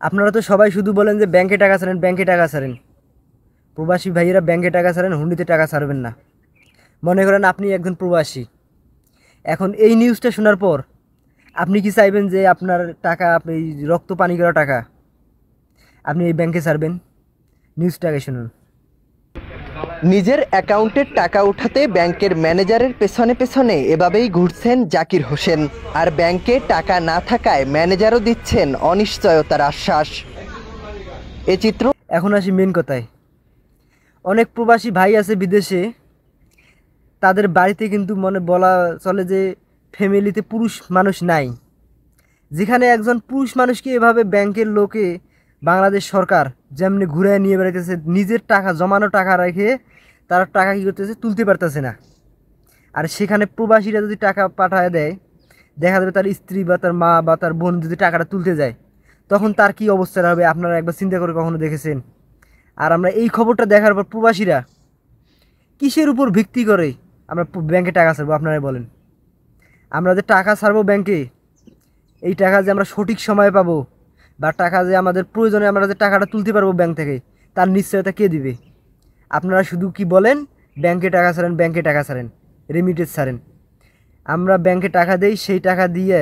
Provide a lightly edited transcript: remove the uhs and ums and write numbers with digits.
আপনারা তো সবাই শুধু বলেন যে ব্যাংকে টাকা ছাড়েন, ব্যাংকে টাকা ছাড়েন। প্রবাসী ভাইয়েরা ব্যাংকে টাকা ছাড়েন, হুন্ডিতে টাকা ছাড়বেন না। মনে করেন আপনি একজন প্রবাসী, এখন এই নিউজটা শোনার পর আপনি কি চাইবেন যে আপনার টাকা, আপনি রক্ত পানি করা টাকা আপনি এই ব্যাংকে ছাড়বেন? নিউজটাকে শুনুন। নিজের অ্যাকাউন্টের টাকা উঠাতে ব্যাংকের ম্যানেজারের পেছনে পেছনে এভাবেই ঘুরছেন জাকির হোসেন। আর ব্যাংকে টাকা না থাকায় ম্যানেজারও দিচ্ছেন অনিশ্চয়তার আশ্বাস। এ চিত্র এখন আসি মেন কথায়। অনেক প্রবাসী ভাই আছে বিদেশে, তাদের বাড়িতে কিন্তু মনে বলা চলে যে ফ্যামিলিতে পুরুষ মানুষ নাই। যেখানে একজন পুরুষ মানুষকে এভাবে ব্যাংকের লোকে, বাংলাদেশ সরকার যেমনি ঘুরে নিয়ে বেড়াইতেছে, নিজের টাকা জমানো টাকা রেখে তারা টাকা কী করতেছে, তুলতে পারতেছে না। আর সেখানে প্রবাসীরা যদি টাকা পাঠায় দেয়, দেখা যাবে তার স্ত্রী বা তার মা বা তার বোন যদি টাকাটা তুলতে যায়, তখন তার কি অবস্থা হবে আপনারা একবার চিন্তা করে কখনো দেখেছেন? আর আমরা এই খবরটা দেখার পর প্রবাসীরা কিসের উপর ভিত্তি করে আমরা ব্যাংকে টাকা ছাড়বো আপনারাই বলেন? আমরা যে টাকা ছাড়বো ব্যাংকে, এই টাকা যে আমরা সঠিক সময়ে পাবো, বা টাকা যে আমাদের প্রয়োজনে আমরা যে টাকাটা তুলতে পারবো ব্যাংক থেকে, তার নিশ্চয়তা কে দিবে? আপনারা শুধু কি বলেন ব্যাংকে টাকা ছাড়েন, ব্যাংকে টাকা ছাড়েন, রেমিটেন্স ছাড়েন। আমরা ব্যাংকে টাকা দেই, সেই টাকা দিয়ে